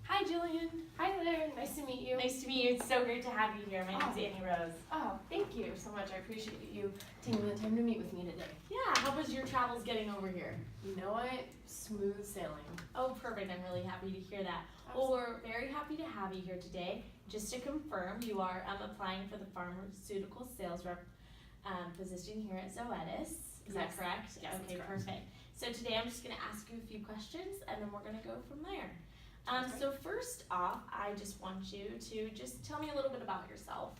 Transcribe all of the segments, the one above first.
Hi, Jillian. Hi there, nice to meet you. Nice to meet you. It's so great to have you here. My name's Annie Rose. Oh, thank you so much. I appreciate you taking the time to meet with me today. Yeah, how was your travels getting over here? You know what? Smooth sailing. Oh, perfect. I'm really happy to hear that. Well, we're very happy to have you here today. Just to confirm, you are applying for the pharmaceutical sales rep position here at Zoetis. Is that correct? Yes, okay, that's correct. perfect. So today I'm just going to ask you a few questions and then we're going to go from there. So first off, I just want you to just tell me a little bit about yourself.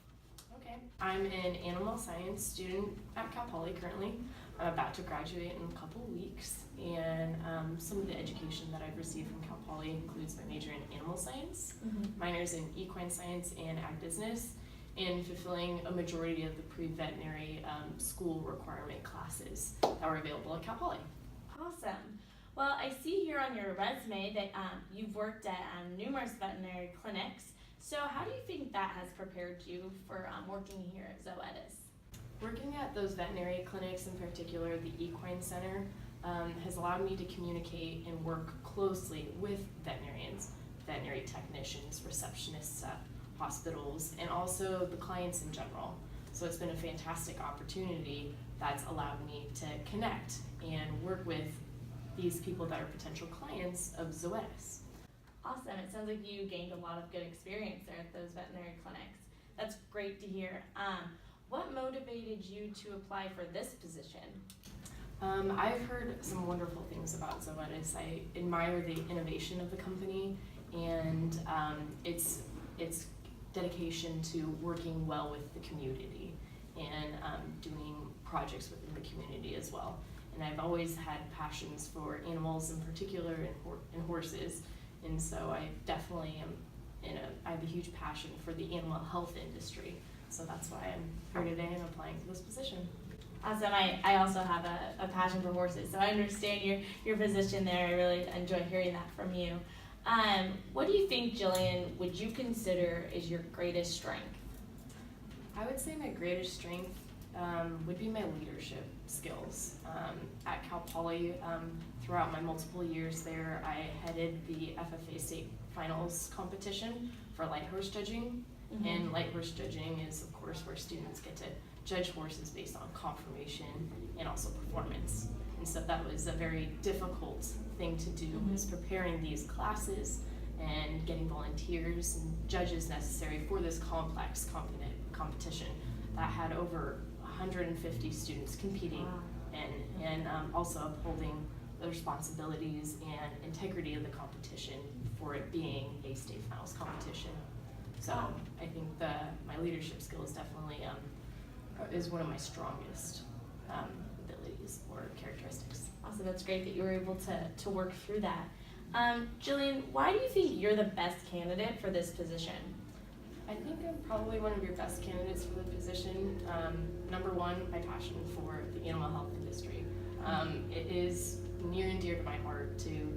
Okay. I'm an animal science student at Cal Poly currently. I'm about to graduate in a couple weeks, and some of the education that I've received from Cal Poly includes my major in animal science, minors in equine science and ag business, and fulfilling a majority of the pre-veterinary school requirement classes that were available at Cal Poly. Awesome. Well, I see here on your resume that you've worked at numerous veterinary clinics. So how do you think that has prepared you for working here at Zoetis? Working at those veterinary clinics, in particular the equine center, has allowed me to communicate and work closely with veterinarians, veterinary technicians, receptionists at hospitals, and also the clients in general. So it's been a fantastic opportunity that's allowed me to connect and work with these people that are potential clients of Zoetis. Awesome. It sounds like you gained a lot of good experience there at those veterinary clinics. That's great to hear. What motivated you to apply for this position? I've heard some wonderful things about Zoetis. I admire the innovation of the company and its dedication to working well with the community and doing projects within the community as well. And I've always had passions for animals in particular and horses, and so I definitely I have a huge passion for the animal health industry. So that's why I'm here today and applying for this position. Awesome. I also have a passion for horses, so I understand your position there. I really enjoy hearing that from you. What do you think, Jillian, would you consider is your greatest strength? I would say my greatest strength would be my leadership skills. At Cal Poly, throughout my multiple years there, I headed the FFA state finals competition for light horse judging. And light horse judging is, of course, where students get to judge horses based on conformation and also performance. And so that was a very difficult thing to do, was preparing these classes and getting volunteers and judges necessary for this complex competition that had over 150 students competing. Wow. and also upholding the responsibilities and integrity of the competition for it being a state finals competition. So I think my leadership skills definitely is one of my strongest abilities or characteristics. Awesome, that's great that you were able to work through that. Jillian, why do you think you're the best candidate for this position? I think I'm probably one of your best candidates for the position. Number one, my passion for the animal health industry. It is near and dear to my heart to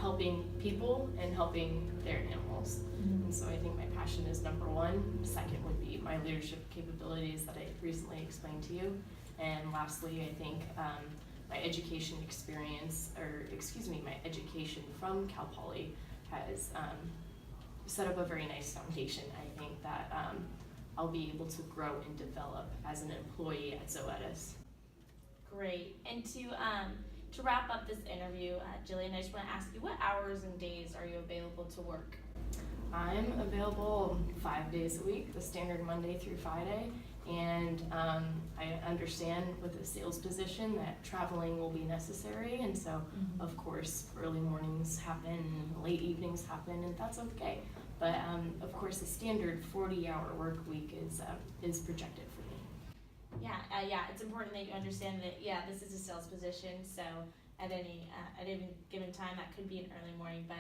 helping people and helping their animals. And so I think my passion is number one. Second would be my leadership capabilities that I recently explained to you. And lastly, I think my education experience, my education from Cal Poly has set up a very nice foundation. I think that I'll be able to grow and develop as an employee at Zoetis. Great. And to wrap up this interview, Jillian, I just want to ask you, what hours and days are you available to work? I'm available 5 days a week, the standard Monday through Friday, and I understand with a sales position that traveling will be necessary, and so of course early mornings happen, late evenings happen, and that's okay. But of course the standard 40-hour work week is projected for me. Yeah, it's important that you understand that, this is a sales position, so at any given time that could be an early morning, but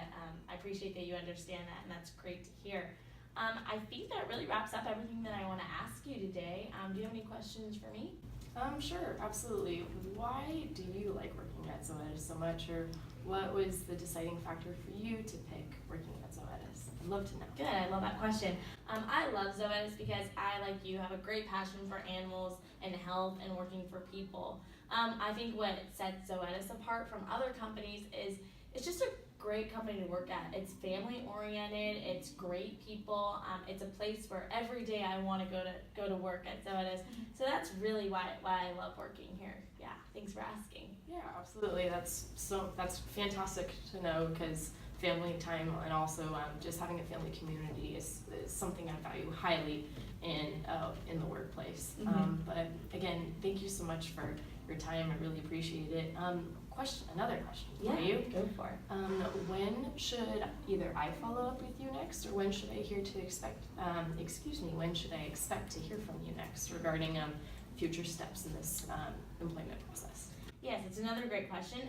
I appreciate that you understand that, and that's great to hear. I think that really wraps up everything that I want to ask you today. Do you have any questions for me? Sure, absolutely. Why do you like working at Zoetis so much, or what was the deciding factor for you to pick working at Zoetis? I'd love to know. Good, I love that question. I love Zoetis because I, like you, have a great passion for animals and health and working for people. I think what sets Zoetis apart from other companies is it's just a great company to work at. It's family oriented. It's great people. It's a place where every day I want to go to work at. So it is. So that's really why I love working here. Yeah. Thanks for asking. Yeah, absolutely. That's fantastic to know, because family time and also just having a family community is something I value highly in the workplace. But again, thank you so much for your time. I really appreciate it. Another question for you. Go for it. When should either I follow up with you next, or when should I when should I expect to hear from you next regarding future steps in this employment process? Yes, it's another great question.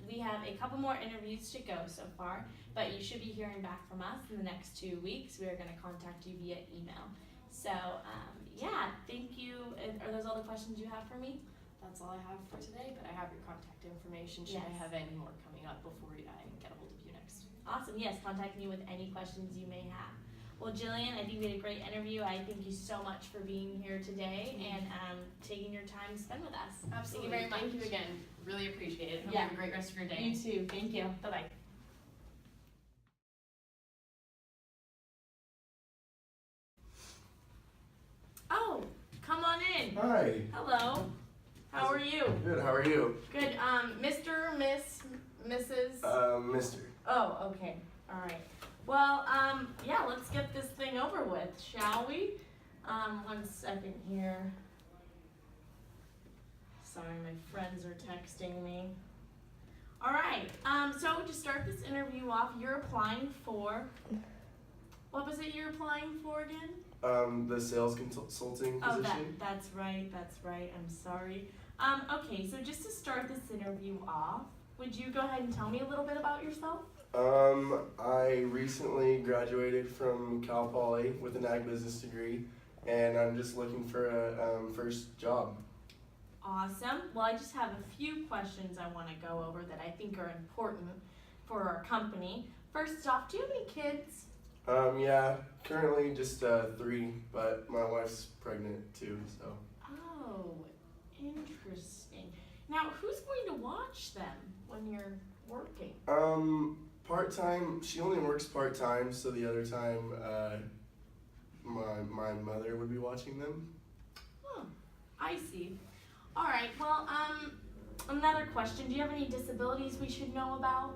We have a couple more interviews to go so far, but you should be hearing back from us in the next 2 weeks. We are going to contact you via email. So, thank you. Are those all the questions you have for me? That's all I have for today, but I have your contact information should I have any more coming up before I get a hold of you next. Awesome. Yes, contact me with any questions you may have. Well, Jillian, I think we had a great interview. I thank you so much for being here today and taking your time to spend with us. Absolutely. Thank you very much. Thank you again. Really appreciate it. Hope you have a great rest of your day. You too. Thank you. Bye-bye. Oh, come on in. Hi. Hello. How are you? Good. How are you? Good. Mr., Miss, Mrs. Mister. Oh, okay. All right. Well, let's get this thing over with, shall we? 1 second here. Sorry, my friends are texting me. All right. So to start this interview off, you're applying for. What was it you're applying for again? The sales consulting position. That's right. I'm sorry. Okay, so just to start this interview off, would you go ahead and tell me a little bit about yourself? I recently graduated from Cal Poly with an ag business degree, and I'm just looking for a first job. Awesome. Well, I just have a few questions I want to go over that I think are important for our company. First off, do you have any kids? Yeah, currently just 3, but my wife's pregnant too, so. Oh, interesting. Now, who's going to watch them when you're working? Part-time. She only works part-time, so the other time, my mother would be watching them. Huh, I see. All right, well, another question. Do you have any disabilities we should know about?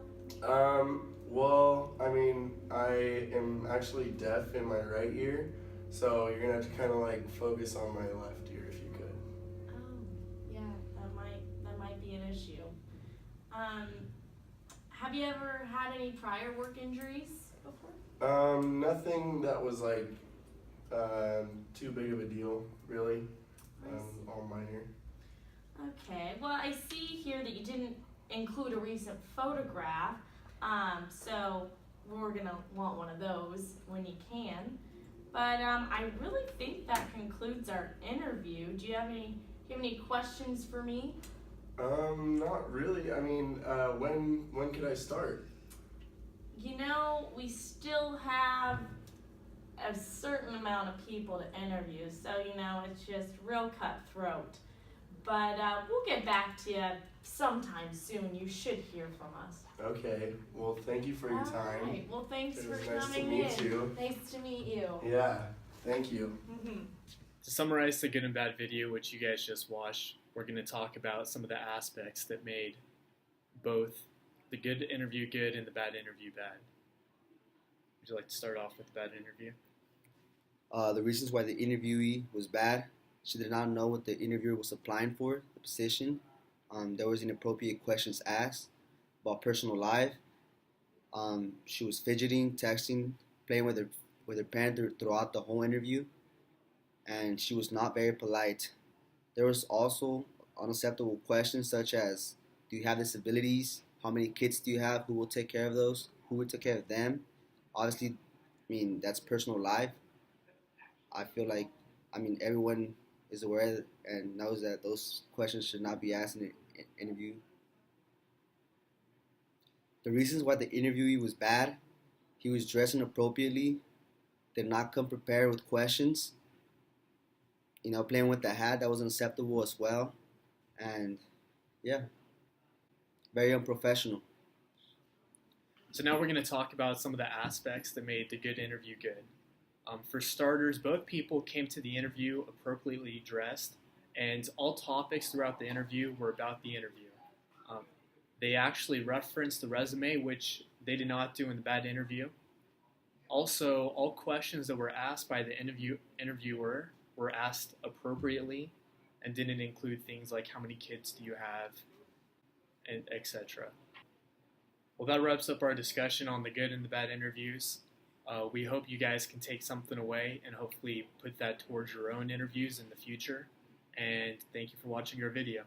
Well, I mean, I am actually deaf in my right ear, so you're gonna have to kind of like focus on my left ear if you could. Oh, yeah, that might be an issue. Have you ever had any prior work injuries before? Nothing that was like too big of a deal, really. All minor. Okay, well, I see here that you didn't include a recent photograph, so we're gonna want one of those when you can. But I really think that concludes our interview. Do you have any questions for me? Not really. I mean, when could I start? You know, we still have a certain amount of people to interview, so you know, it's just real cutthroat. But we'll get back to you sometime soon. You should hear from us. Okay. Well, thank you for your time. All right. Well, thanks It for was nice to coming meet in. you. Nice to meet you. Yeah. Thank you. To summarize the good and bad video, which you guys just watched, we're going to talk about some of the aspects that made both the good interview good and the bad interview bad. Would you like to start off with the bad interview? The reasons why the interviewee was bad: she did not know what the interviewer was applying for, the position. There was inappropriate questions asked about personal life. She was fidgeting, texting, playing with her pen throughout the whole interview, and she was not very polite. There was also unacceptable questions such as, do you have disabilities? How many kids do you have? Who will take care of those? Who will take care of them? Obviously, I mean, that's personal life. I feel like, everyone is aware and knows that those questions should not be asked in an interview. The reasons why the interviewee was bad: he was dressed inappropriately, did not come prepared with questions, playing with the hat, that was unacceptable as well, and yeah, very unprofessional. So now we're going to talk about some of the aspects that made the good interview good. For starters, both people came to the interview appropriately dressed, and all topics throughout the interview were about the interview. They actually referenced the resume, which they did not do in the bad interview. Also, all questions that were asked by the interviewer were asked appropriately and didn't include things like how many kids do you have, and etc. Well, that wraps up our discussion on the good and the bad interviews. We hope you guys can take something away and hopefully put that towards your own interviews in the future. And thank you for watching our video.